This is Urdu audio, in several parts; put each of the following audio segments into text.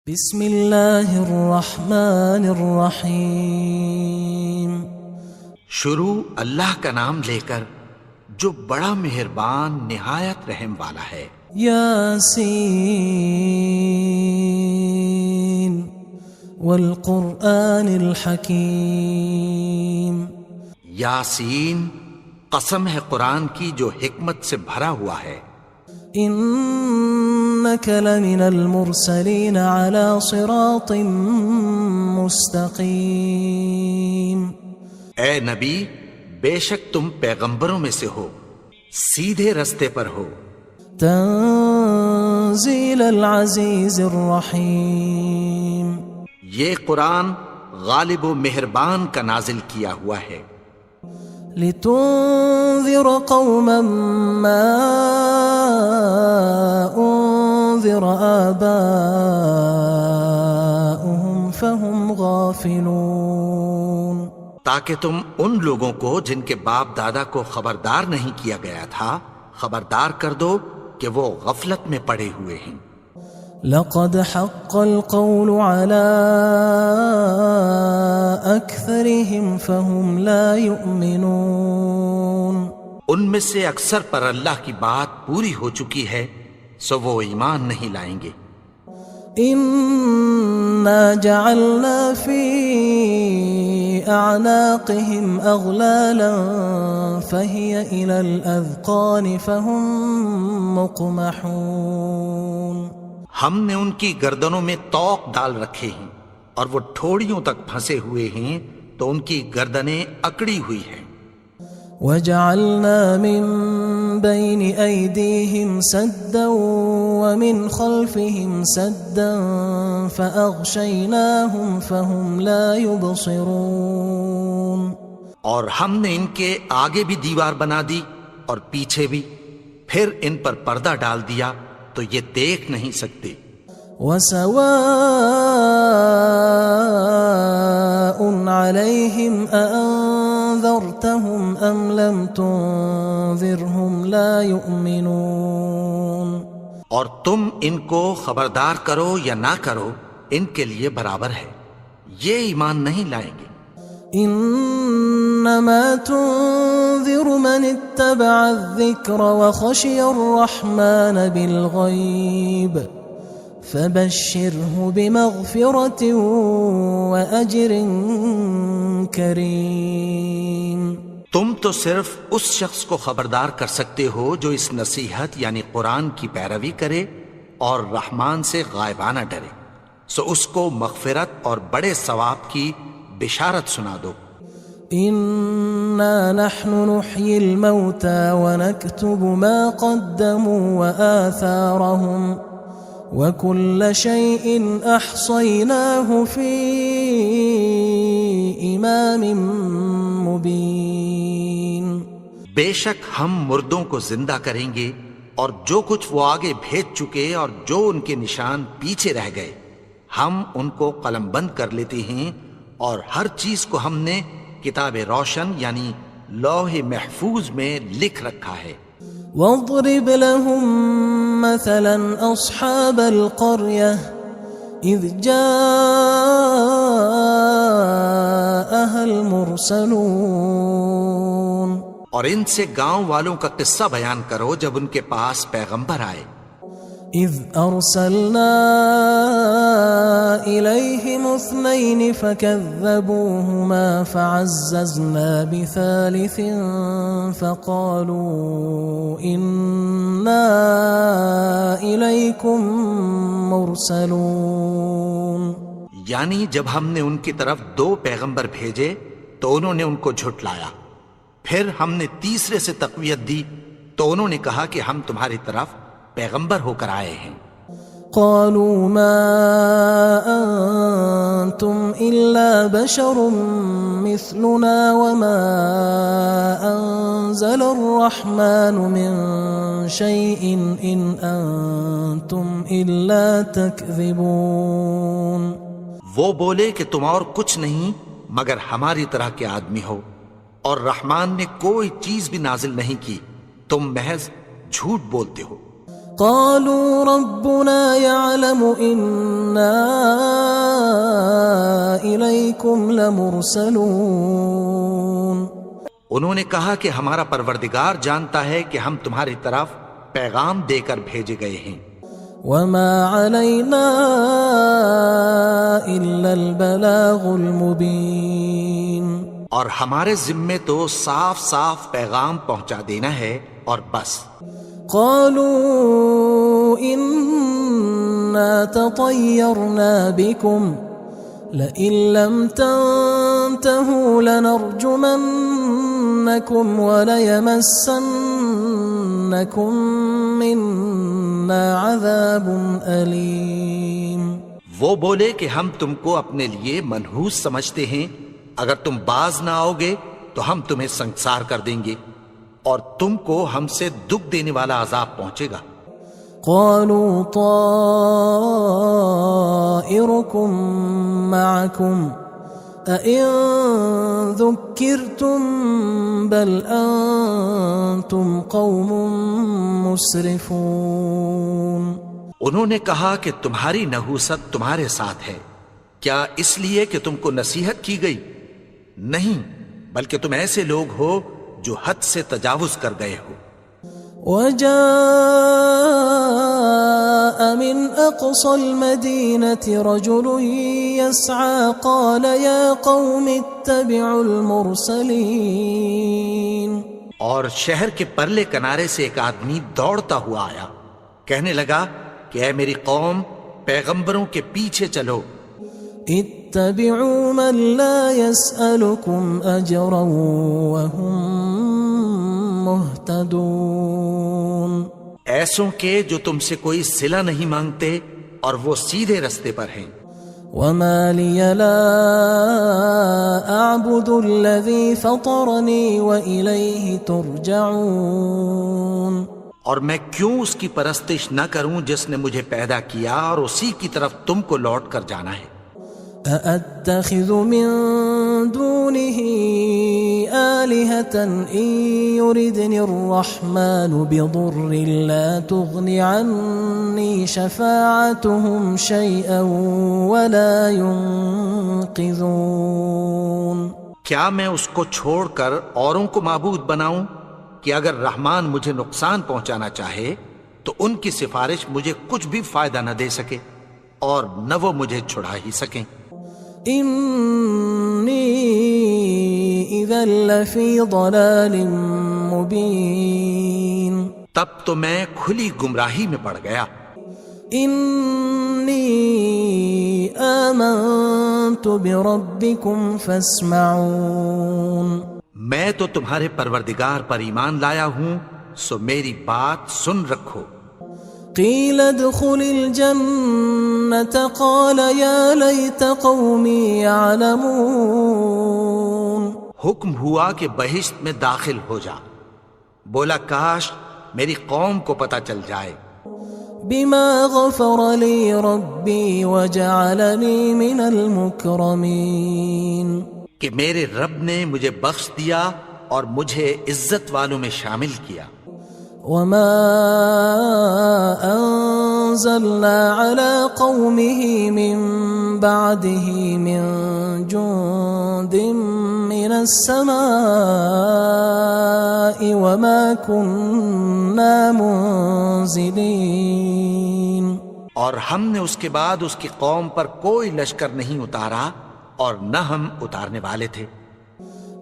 بسم اللہ الرحمن الرحیم۔ شروع اللہ کا نام لے کر جو بڑا مہربان نہایت رحم والا ہے۔ یاسین والقرآن الحکیم۔ یاسین، قسم ہے قرآن کی جو حکمت سے بھرا ہوا ہے۔ انک لمن المرسلین علی صراط مستقیم۔ اے نبی، بے شک تم پیغمبروں میں سے ہو، سیدھے رستے پر ہو۔ تنزیل العزیز الرحیم۔ یہ قرآن غالب و مہربان کا نازل کیا ہوا ہے۔ لتنذر قوما ما انذر آباؤهم فهم غافلون۔ تاکہ تم ان لوگوں کو جن کے باپ دادا کو خبردار نہیں کیا گیا تھا خبردار کر دو کہ وہ غفلت میں پڑے ہوئے ہیں۔ لقد حق القول على أكثرهم فهم لا يؤمنون۔ ان میں سے اکثر پر اللہ کی بات پوری ہو چکی ہے سو وہ ایمان نہیں لائیں گے۔ إنا جعلنا في أعناقهم أغلالا فهي إلى الأذقان فهم مقمحون۔ ہم نے ان کی گردنوں میں طوق ڈال رکھے ہیں اور وہ ٹھوڑیوں تک پھنسے ہوئے ہیں تو ان کی گردنیں اکڑی ہوئی ہیں۔ وجعلنا من بين أيديهم سدا ومن خلفهم سدا فأغشيناهم فهم لا يبصرون۔ اور ہم نے ان کے آگے بھی دیوار بنا دی اور پیچھے بھی، پھر ان پر پردہ ڈال دیا تو یہ دیکھ نہیں سکتے۔ وسواء عليهم أأنذرتهم أم لم تنذرهم لا يؤمنون۔ اور تم ان کو خبردار کرو یا نہ کرو ان کے لیے برابر ہے، یہ ایمان نہیں لائیں گے۔ انما تنذر من اتبع الذکر وخشی الرحمن بالغیب فبشره بمغفرة وأجر کریم۔ تم تو صرف اس شخص کو خبردار کر سکتے ہو جو اس نصیحت یعنی قرآن کی پیروی کرے اور رحمان سے غائبانہ ڈرے، سو اس کو مغفرت اور بڑے ثواب کی بشارت سنا دو۔ انا نحن نحيي الموتى ونكتب ما قدموا وآثارهم وكل شيء احصيناه في امام مبين۔ بے شک ہم مردوں کو زندہ کریں گے اور جو کچھ وہ آگے بھیج چکے اور جو ان کے نشان پیچھے رہ گئے ہم ان کو قلم بند کر لیتے ہیں، اور ہر چیز کو ہم نے کتاب روشن یعنی لوح محفوظ میں لکھ رکھا ہے۔ واضرب لهم مثلا اصحاب القرية اذ جاءها المرسلون۔ اور ان سے گاؤں والوں کا قصہ بیان کرو جب ان کے پاس پیغمبر آئے۔ اذ ارسلنا الیہم اثنین فکذبوہما فعززنا بثالث فقالوا انا الیکم مرسلون۔ یعنی جب ہم نے ان کی طرف 2 پیغمبر بھیجے تو انہوں نے ان کو جھٹلایا، پھر ہم نے تیسرے سے تقویت دی تو انہوں نے کہا کہ ہم تمہاری طرف پیغمبر ہو کر آئے ہیں۔ قالوا ما انتم الا بشر مثلنا وما انزل الرحمن من شيء ان انتم الا تكذبون۔ وہ بولے کہ تم اور کچھ نہیں مگر ہماری طرح کے آدمی ہو، اور رحمان نے کوئی چیز بھی نازل نہیں کی، تم محض جھوٹ بولتے ہو۔ قالوا ربنا يعلم إنا إليكم لمرسلون. انہوں نے کہا کہ ہمارا پروردگار جانتا ہے کہ ہم تمہاری طرف پیغام دے کر بھیجے گئے ہیں. وما علينا إلا البلاغ المبين. اور ہمارے ذمے تو صاف صاف پیغام پہنچا دینا ہے اور بس. قالوا إنا تطيرنا بكم لئن لم تنتهوا لنرجمنكم وليمسنكم منا عذاب أليم. وہ بولے کہ ہم تم کو اپنے لیے منحوس سمجھتے ہیں، اگر تم باز نہ آؤ گے تو ہم تمہیں سنسار کر دیں گے اور تم کو ہم سے دکھ دینے والا عذاب پہنچے گا. قالوا طائركم معكم أئن ذكرتم بل أنتم قوم مسرفون. انہوں نے کہا کہ تمہاری نحوست تمہارے ساتھ ہے، کیا اس لیے کہ تم کو نصیحت کی گئی؟ نہیں، بلکہ تم ایسے لوگ ہو جو حد سے تجاوز کر گئے ہو. وجاء من أقصى المدينة رجل يسعى قال يا قوم اتبعوا المرسلين. اور شہر کے پرلے کنارے سے ایک آدمی دوڑتا ہوا آیا، کہنے لگا کہ اے میری قوم، پیغمبروں کے پیچھے چلو. اتبعوا من لا يسألكم أجرا وهم مهتدون. ایسوں کے جو تم سے کوئی صلہ نہیں مانگتے اور وہ سیدھے رستے پر ہیں. وما لي لا أعبد الذي فطرني وإليه ترجعون. اور میں کیوں اس کی پرستش نہ کروں جس نے مجھے پیدا کیا اور اسی کی طرف تم کو لوٹ کر جانا ہے. أأتخذ من دونه آلهة إن يردني الرحمن بضر لا تغن عني شفاعتهم شيئا ولا ينقذون. کیا میں اس کو چھوڑ کر اوروں کو معبود بناؤں کہ اگر رحمان مجھے نقصان پہنچانا چاہے تو ان کی سفارش مجھے کچھ بھی فائدہ نہ دے سکے اور نہ وہ مجھے چھڑا ہی سکیں. إني إذا لفي ضلال مبين. تب تو میں کھلی گمراہی میں پڑ گیا. إني آمنت بربكم فاسمعون. میں تو تمہارے پروردگار پر ایمان لایا ہوں، سو میری بات سن رکھو. قيل ادخل الجنة قال يا ليت قومي يعلمون. حکم ہوا کہ بہشت میں داخل ہو جا. بولا کاش میری قوم کو پتہ چل جائے. بما غفر لي ربي وجعلني من المكرمين. کہ میرے رب نے مجھے بخش دیا اور مجھے عزت والوں میں شامل کیا. وما أنزلنا على قومه من بعده من جند من السماء وما كنا منزلين. اور ہم نے اس کے بعد اس کی قوم پر کوئی لشکر نہیں اتارا اور نہ ہم اتارنے والے تھے.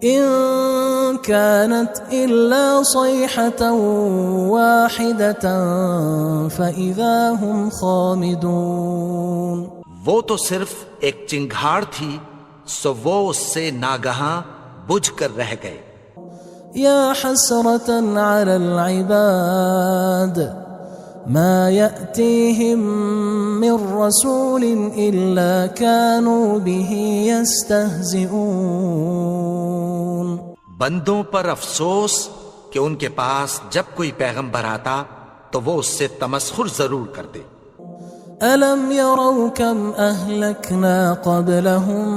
إن كانت إلا صيحة واحدة فإذا هم خامدون. وہ تو صرف ایک چنگھاڑ تھی، سو وہ اس سے ناگہاں بجھ کر رہ گئے. يا حسرة على العباد ما يأتيهم من رسول إلا كانوا به يستهزئون. بندوں پر افسوس کہ ان کے پاس جب کوئی پیغمبر آتا تو وہ اس سے تمسخر ضرور کرتے. ألم يروا كم أهلكنا قبلهم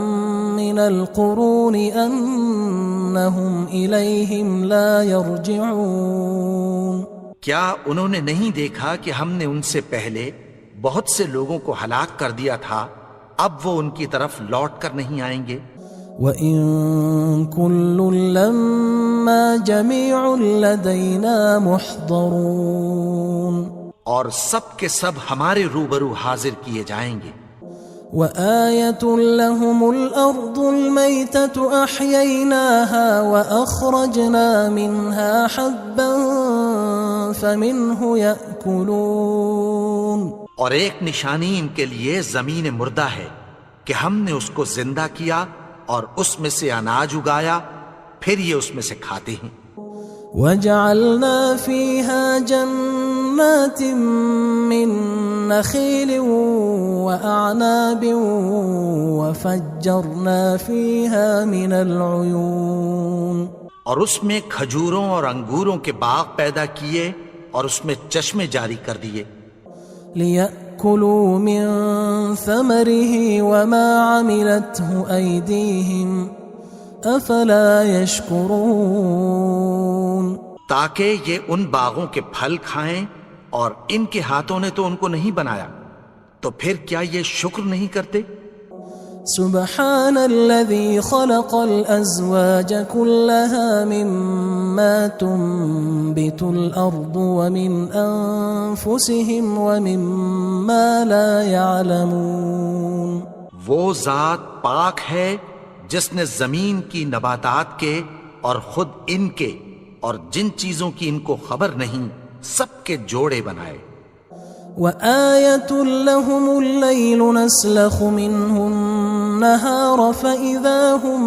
من القرون أنهم إليهم لا يرجعون. کیا انہوں نے نہیں دیکھا کہ ہم نے ان سے پہلے بہت سے لوگوں کو ہلاک کر دیا تھا، اب وہ ان کی طرف لوٹ کر نہیں آئیں گے؟ وَإِن كُلٌّ لَمَّا جَمِيعٌ لَدَيْنَا مُحْضَرُونَ، اور سب کے سب ہمارے روبرو حاضر کیے جائیں گے۔ وَآيَةٌ لَهُمُ الْأَرْضُ الْمَيْتَةُ أَحْيَيْنَاهَا وَأَخْرَجْنَا مِنْهَا حَبًّا فَمِنْهُ يَأْكُلُونَ، اور ایک نشانی ان کے لیے زمین مردہ ہے کہ ہم نے اس کو زندہ کیا اور اس میں سے اناج اگایا، پھر یہ اس میں سے کھاتے ہیں۔ وَجَعَلْنَا فِيهَا جَنَّاتٍ مِّن نَخِيلٍ وَأَعْنَابٍ وَفَجَّرْنَا فِيهَا مِنَ الْعُيُونِ، اور اس میں کھجوروں اور انگوروں کے باغ پیدا کیے اور اس میں چشمے جاری کر دیے، لِيَأْكُلُوا مِن ثَمَرِهِ وَمَا عَمِلَتْهُ أَيْدِيهِمْ أَفَلَا يَشْكُرُونَ، تاکہ یہ ان باغوں کے پھل کھائیں، اور ان کے ہاتھوں نے تو ان کو نہیں بنایا، تو پھر کیا یہ شکر نہیں کرتے؟ سبحان الذي خلق الأزواج كلها مما تنبت الأرض ومن أنفسهم ومما لا يعلمون، وہ ذات پاک ہے جس نے زمین کی نباتات کے اور خود ان کے اور جن چیزوں کی ان کو خبر نہیں سب کے جوڑے بنائے۔ وآية لهم الليل نسلخ منه النهار فإذا هم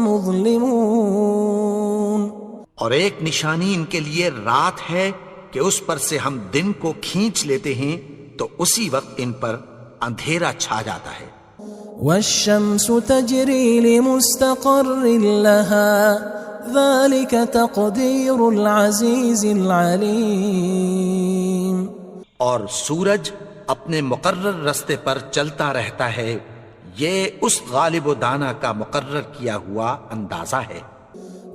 مظلمون، اور ایک نشانی ان کے لیے رات ہے کہ اس پر سے ہم دن کو کھینچ لیتے ہیں تو اسی وقت ان پر اندھیرا چھا جاتا ہے۔ والشمس تجري لمستقر لها ذلك تقدير العزيز العليم، اور سورج اپنے مقرر رستے پر چلتا رہتا ہے، یہ اس غالب و دانا کا مقرر کیا ہوا اندازہ ہے۔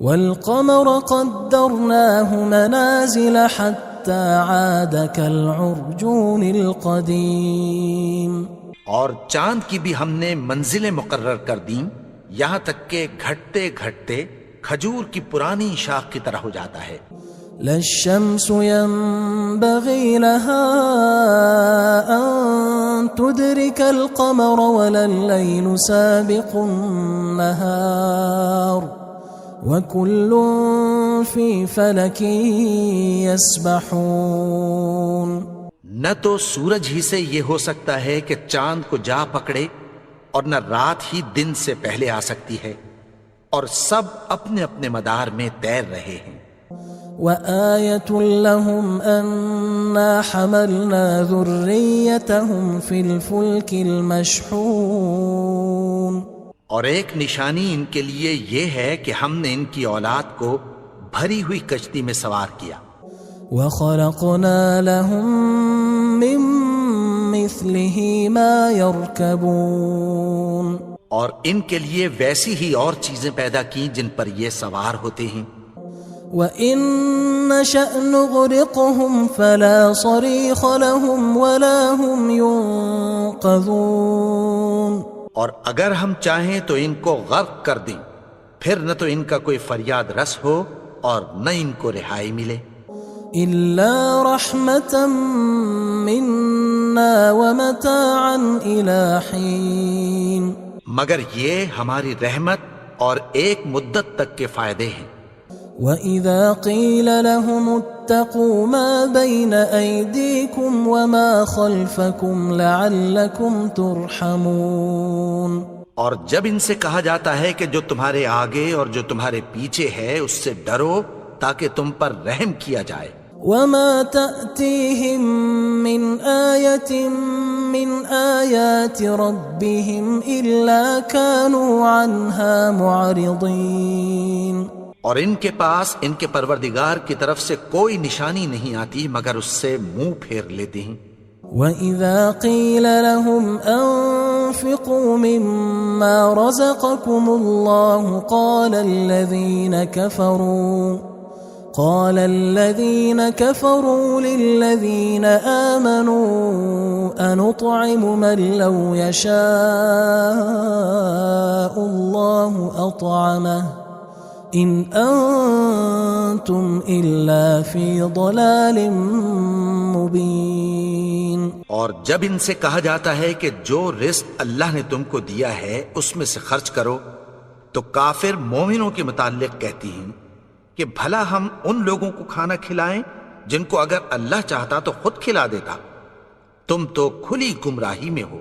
والقمر قدرناه منازل حتى عاد كالعرجون القديم، اور چاند کی بھی ہم نے منزلیں مقرر کر دیں، یہاں تک کہ گھٹتے گھٹتے کھجور کی پرانی شاخ کی طرح ہو جاتا ہے۔ لا الشمس ينبغي لها أن تدرك القمر ولا الليل سابق النهار وكل في فلك يسبحون، نہ تو سورج ہی سے یہ ہو سکتا ہے کہ چاند کو جا پکڑے، اور نہ رات ہی دن سے پہلے آ سکتی ہے، اور سب اپنے اپنے مدار میں تیر رہے ہیں۔ وآية لهم أنا حملنا ذريتهم في الفلك المشحون، اور ایک نشانی ان کے لیے یہ ہے کہ ہم نے ان کی اولاد کو بھری ہوئی کشتی میں سوار کیا۔ وخلقنا لهم من مثله ما يركبون، اور ان کے لیے ویسی ہی اور چیزیں پیدا کی جن پر یہ سوار ہوتے ہیں۔ وَإِن نَّشَأْ نُغْرِقْهُمْ فَلَا صَرِيخَ لَهُمْ وَلَا هُمْ يُنقَذُونَ، اور اگر ہم چاہیں تو ان کو غرق کر دیں، پھر نہ تو ان کا کوئی فریاد رس ہو اور نہ ان کو رہائی ملے۔ إِلَّا رَحْمَةً مِنَّا وَمَتَاعًا إِلَى حِينٍ، مگر یہ ہماری رحمت اور ایک مدت تک کے فائدے ہیں۔ وَإِذَا قِيلَ لَهُمُ اتَّقُوا مَا بَيْنَ أَيْدِيكُمْ وَمَا خَلْفَكُمْ لَعَلَّكُمْ تُرْحَمُونَ، اور جب ان سے کہا جاتا ہے کہ جو تمہارے آگے اور جو تمہارے پیچھے ہے اس سے ڈرو تاکہ تم پر رحم کیا جائے۔ وَمَا تَأْتِيهِم مِّنْ آيَةٍ مِّنْ آيَاتِ رَبِّهِمْ إِلَّا كَانُوا عَنْهَا مُعْرِضِينَ، اور ان کے پاس ان کے پروردگار کی طرف سے کوئی نشانی نہیں آتی مگر اس سے منہ پھیر لیتے ہیں۔ وَإِذَا قِيلَ لَهُمْ أَنفِقُوا مِمَّا رَزَقَكُمُ اللَّهُ قال الذين كفروا للذين آمنوا أنطعم من لو يشاء الله أطعمه إن أنتم إلا في ضلال مبين. اور جب ان سے کہا جاتا ہے کہ جو رزق اللہ نے تم کو دیا ہے اس میں سے خرچ کرو، تو کافر مومنوں کے متعلق کہتی ہیں کہ بھلا ہم ان لوگوں کو کھانا کھلائیں جن کو اگر اللہ چاہتا تو خود کھلا دیتا. تم تو کھلی گمراہی میں ہو.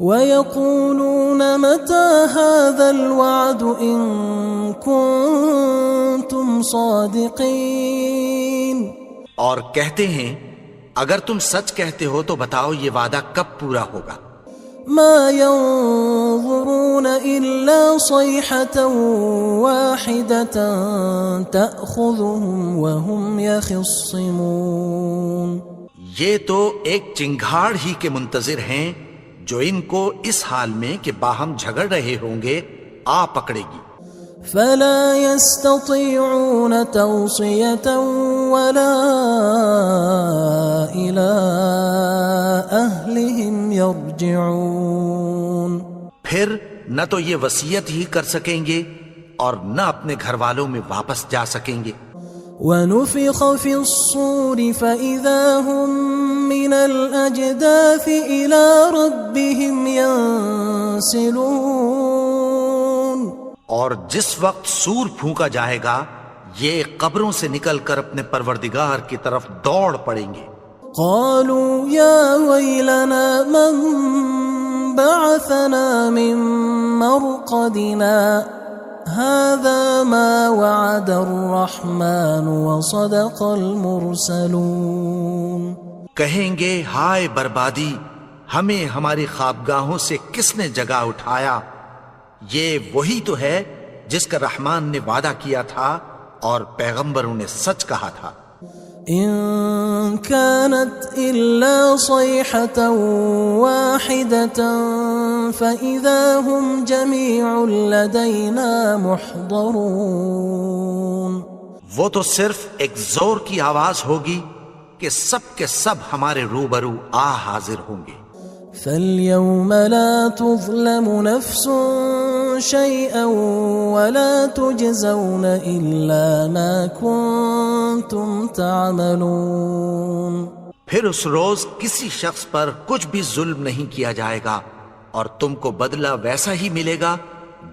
وَيَقُولُونَ مَتَى هَذَا الْوَعْدُ إِن كُنتُمْ صَادِقِينَ. اور کہتے ہیں اگر تم سچ کہتے ہو تو بتاؤ یہ وعدہ کب پورا ہوگا. ما ينظرون إلا صيحة واحدة تأخذهم وهم يخصمون. یہ تو ایک چنگھاڑ ہی کے منتظر ہیں جو ان کو اس حال میں کہ باہم جھگڑ رہے ہوں گے آ پکڑے گی. فلا يستطيعون توصية ولا إلى أهلهم يرجعون. پھر نہ تو یہ وصیت ہی کر سکیں گے اور نہ اپنے گھر والوں میں واپس جا سکیں گے. ونفخ في الصور فإذا هم من الأجداث إلى ربهم ينسلون. اور جس وقت سور پھونکا جائے گا یہ قبروں سے نکل کر اپنے پروردگار کی طرف دوڑ پڑیں گے. قالوا يا ويلنا من بعثنا من مرقدنا هذا ما وعد الرحمن وصدق المرسلون. کہیں گے ہائے بربادی، ہمیں ہماری خوابگاہوں سے کس نے جگا اٹھایا؟ یہ وہی تو ہے جس کا رحمان نے وعدہ کیا تھا اور پیغمبروں نے سچ کہا تھا. إن كانت إلا صيحة واحدة فإذا هم جميع لدينا محضرون. وہ تو صرف ایک زور کی آواز ہوگی کہ سب کے سب ہمارے روبرو آ حاضر ہوں گے. فاليوم لا تظلم نفس شيئا ولا تجزون إلا ما كنتم تعملون. پھر اس روز کسی شخص پر کچھ بھی ظلم نہیں کیا جائے گا اور تم کو بدلہ ویسا ہی ملے گا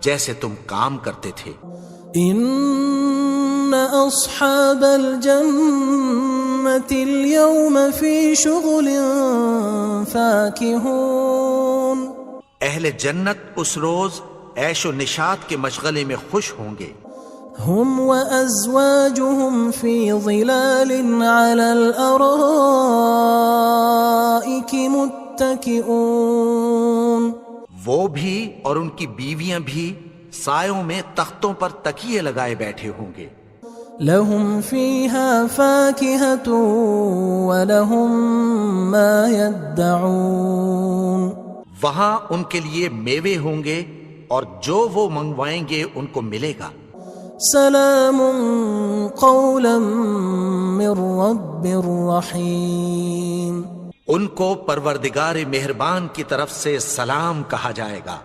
جیسے تم کام کرتے تھے. إن أصحاب الجنة اليوم في شغل فاكهون. اہل جنت اس روز عیش و نشاط کے مشغلے میں خوش ہوں گے. هم وأزواجهم في ظلال على الأرائك متكئون. وہ بھی اور ان کی بیویاں بھی سایوں میں تختوں پر تکیے لگائے بیٹھے ہوں گے. لهم فيها فاكهة ولهم ما يدعون. وہاں ان کے لیے میوے ہوں گے اور جو وہ منگوائیں گے ان کو ملے گا. سلام قولا من رب رحیم. ان کو پروردگار مہربان کی طرف سے سلام کہا جائے گا.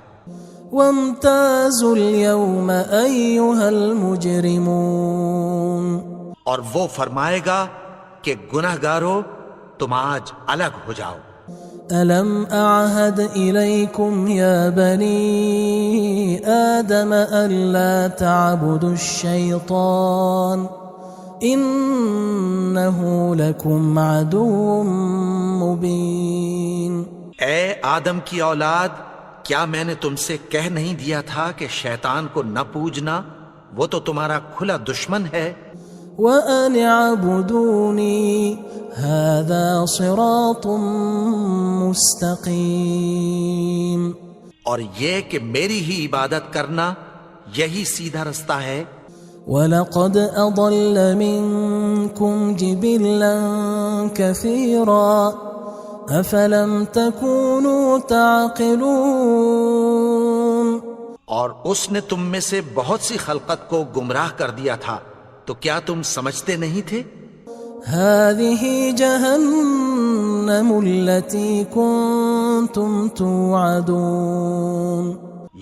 وامتازوا اليوم أيها المجرمون. اور وہ فرمائے گا کہ گناہگارو تم آج الگ ہو جاؤ. ألم أعهد إليكم يا بني آدم ألا تعبدوا الشيطان إنه لكم عدو مبين. اے آدم کی اولاد، کیا میں نے تم سے کہہ نہیں دیا تھا کہ شیطان کو نہ پوجنا، وہ تو تمہارا کھلا دشمن ہے. وَأَنِ اعْبُدُونِي هَذَا صِرَاطٌ مُسْتَقِيمٌ. اور یہ کہ میری ہی عبادت کرنا یہی سیدھا رستہ ہے. وَلَقَدْ أَضَلَّ مِنْكُمْ جِبِلًّا كَثِيرًا أَفَلَمْ تَكُونُوا تَعْقِلُونَ. اور اس نے تم میں سے بہت سی خلقت کو گمراہ کر دیا تھا، تو کیا تم سمجھتے نہیں تھے؟ هذه جهنم التي كنتم توعدون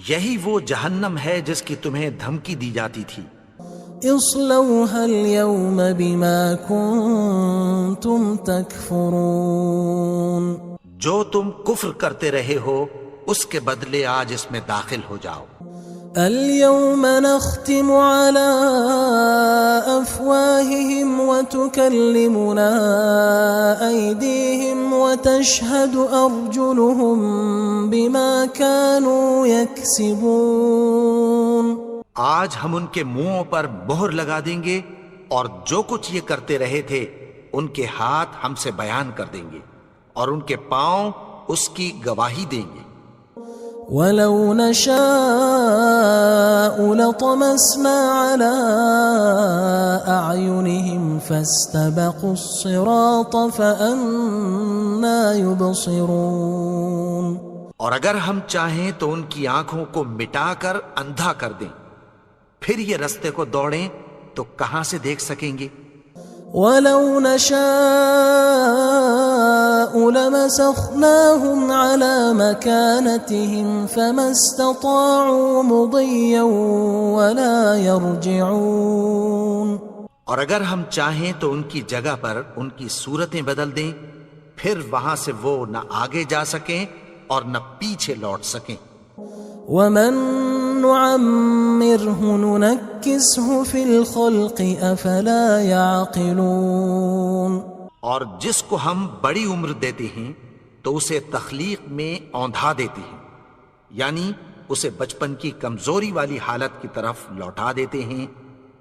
یہی وہ جہنم ہے جس کی تمہیں دھمکی دی جاتی تھی. اصلوها اليوم بما كنتم تكفرون جو تم کفر کرتے رہے ہو اس کے بدلے آج اس میں داخل ہو جاؤ. اليوم نختم على أفواههم وتكلمنا أيديهم وتشهد أرجلهم بما كانوا يكسبون. آج ہم ان کے منہوں پر مہر لگا دیں گے اور جو کچھ یہ کرتے رہے تھے ان کے ہاتھ ہم سے بیان کر دیں گے اور ان کے پاؤں اس کی گواہی دیں گے. وَلَوْ نَشَاءُ لَطَمَسْنَا عَلَىٰ أَعْيُنِهِمْ فَاسْتَبَقُوا الصِّرَاطَ فَأَنَّىٰ يُبْصِرُونَ. اور اگر ہم چاہیں تو ان کی آنکھوں کو مٹا کر اندھا کر دیں، پھر یہ رستے کو دوڑیں تو کہاں سے دیکھ سکیں گے؟ وَلَوْ نَشَاءُ لَمَسَخْنَاهُمْ عَلَىٰ مَكَانَتِهِمْ فَمَا اسْتَطَاعُوا مُضِيًّا وَلَا يَرْجِعُونَ. اور اگر ہم چاہیں تو ان کی جگہ پر ان کی صورتیں بدل دیں، پھر وہاں سے وہ نہ آگے جا سکیں اور نہ پیچھے لوٹ سکیں. وَمَن نُعَمِّرْهُ نُنَكِّسْهُ فِي الْخَلْقِ أَفَلَا يَعْقِلُونَ. اور جس کو ہم بڑی عمر دیتے ہیں تو اسے تخلیق میں اوندھا دیتے ہیں، یعنی اسے بچپن کی کمزوری والی حالت کی طرف لوٹا دیتے ہیں.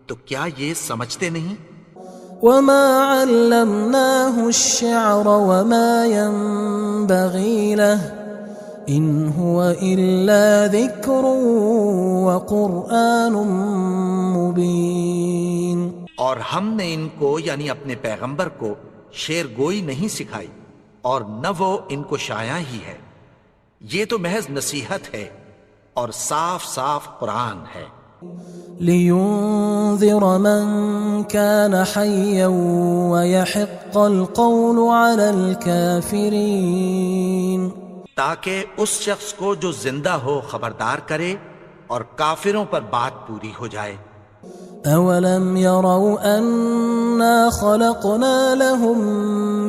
تو کیا یہ سمجھتے نہیں؟ وَمَا عَلَّمْنَاهُ الشِّعْرَ وَمَا يَنبَغِي لَهُ إِنْ هُوَ إِلَّا ذِكْرٌ وَقُرْآنٌ مُبِينٌ. اور ہم نے ان کو یعنی اپنے پیغمبر کو شعر گوئی نہیں سکھائی اور نہ وہ ان کو شایع ہی ہے، یہ تو محض نصیحت ہے اور صاف صاف قرآن ہے. لِيُنذِرَ مَن كَانَ حَيًّا وَيَحِقَّ الْقَوْلُ عَلَى الْكَافِرِينَ. تاکہ اس شخص کو جو زندہ ہو خبردار کرے اور کافروں پر بات پوری ہو جائے. أَوَلَمْ يَرَوْا أَنَّا خَلَقْنَا لَهُم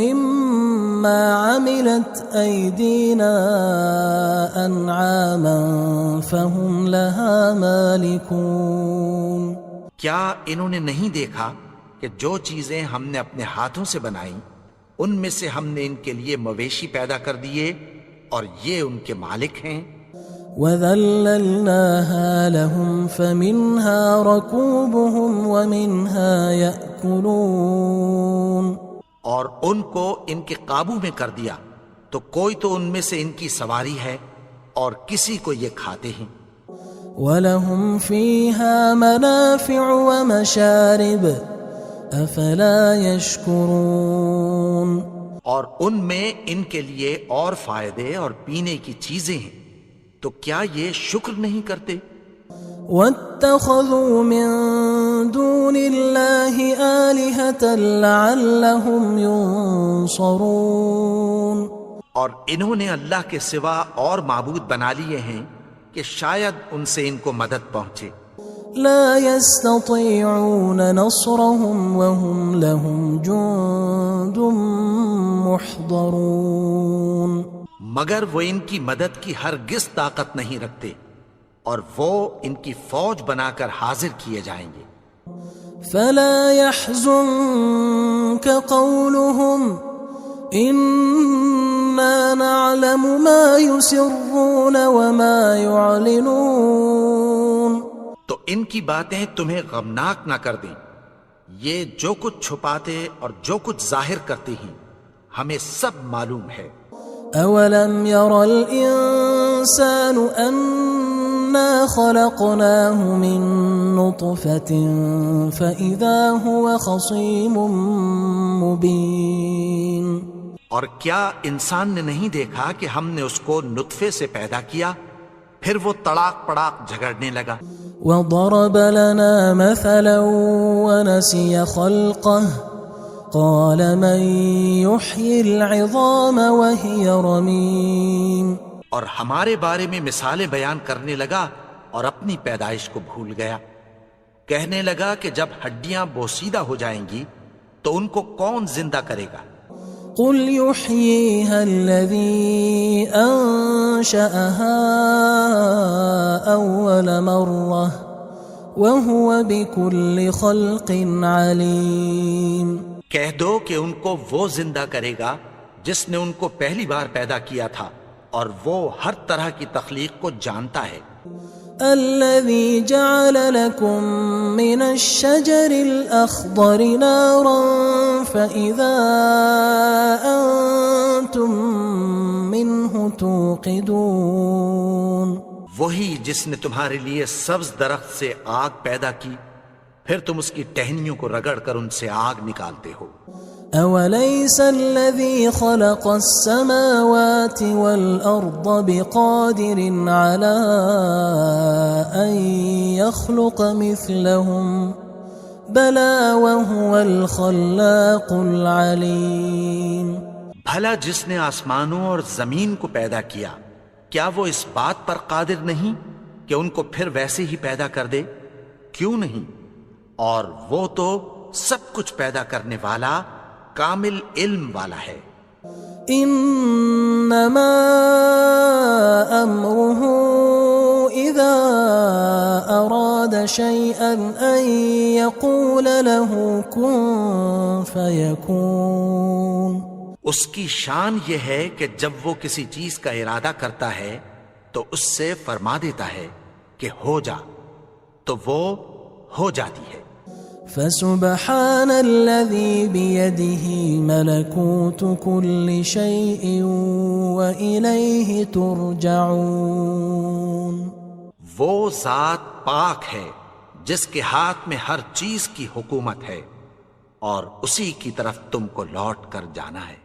مِّمَّا عَمِلَتْ أَيْدِينَا أَنْعَامًا فَهُمْ لَهَا مَالِكُونَ. کیا انہوں نے نہیں دیکھا کہ جو چیزیں ہم نے اپنے ہاتھوں سے بنائیں ان میں سے ہم نے ان کے لیے مویشی پیدا کر دیے اور یہ ان کے مالک ہیں. وَذَلَّلْنَاهَا لَهُمْ فَمِنْهَا رَكُوبُهُمْ وَمِنْهَا يَأْكُلُونَ. اور ان کو ان کے قابو میں کر دیا تو کوئی تو ان میں سے ان کی سواری ہے اور کسی کو یہ کھاتے ہیں. وَلَهُمْ فِيهَا مَنَافِعُ وَمَشَارِبُ أَفَلَا يَشْكُرُونَ. اور ان میں ان کے لیے اور فائدے اور پینے کی چیزیں ہیں، تو کیا یہ شکر نہیں کرتے؟ وَاتَّخَذُوا مِن دُونِ اللَّهِ آلِهَةً لَعَلَّهُمْ يُنصَرُونَ. اور انہوں نے اللہ کے سوا اور معبود بنا لیے ہیں کہ شاید ان سے ان کو مدد پہنچے. لا يستطيعون نصرهم وهم لهم جند محضرون. مگر وہ ان کی مدد کی ہرگز طاقت نہیں رکھتے اور وہ ان کی فوج بنا کر حاضر کیے جائیں گے. فلا يحزنك قولهم إنا نعلم ما يسرون وما يعلنون. تو ان کی باتیں تمہیں غمناک نہ کر دیں، یہ جو کچھ چھپاتے اور جو کچھ ظاہر کرتے ہیں ہمیں سب معلوم ہے. أَوَلَمْ يَرَ الْإِنسَانُ أَنَّا خَلَقْنَاهُ مِن نُّطْفَةٍ فَإِذَا هُوَ خَصِيمٌ مُّبِينٌ. اور کیا انسان نے نہیں دیکھا کہ ہم نے اس کو نطفے سے پیدا کیا، پھر وہ تڑاک پڑاک جھگڑنے لگا. وضرب لنا مثلا ونسي خلقه قال من يحيي العظام وهي رميم. اور ہمارے بارے میں مثالیں بیان کرنے لگا اور اپنی پیدائش کو بھول گیا. کہنے لگا کہ جب ہڈیاں بوسیدہ ہو جائیں گی تو ان کو کون زندہ کرے گا؟ قل يحييها الذي أنشأها أول مرة وهو بكل خلق عليم. کہہ دو کہ ان کو وہ زندہ کرے گا جس نے ان کو پہلی بار پیدا کیا تھا اور وہ ہر طرح کی تخلیق کو جانتا ہے. الذي جعل لكم من الشجر الأخضر نارا فإذا أنتم منه توقدون. وہی جس نے تمہارے لیے سبز درخت سے آگ پیدا کی پھر تم اس کی ٹہنیوں کو رگڑ کر ان سے آگ نکالتے ہو. أوليس الذي خلق السماوات والأرض بقادر على أن يخلق مثلهم بلى وهو الخلاق العليم. بھلا جس نے آسمانوں اور زمین کو پیدا کیا کیا وہ اس بات پر قادر نہیں کہ ان کو پھر ویسے ہی پیدا کر دے؟ کیوں نہیں؟ اور وہ تو سب کچھ پیدا کرنے والا کامل علم والا ہے. انما امره اذا اراد شيئا ان يقول له كن فيكون. اس کی شان یہ ہے کہ جب وہ کسی چیز کا ارادہ کرتا ہے تو اس سے فرما دیتا ہے کہ ہو جا تو وہ ہو جاتی ہے. فسبحان الذي بيده ملكوت كل شيء وإليه ترجعون. وہ ذات پاک ہے جس کے ہاتھ میں ہر چیز کی حکومت ہے اور اسی کی طرف تم کو لوٹ کر جانا ہے.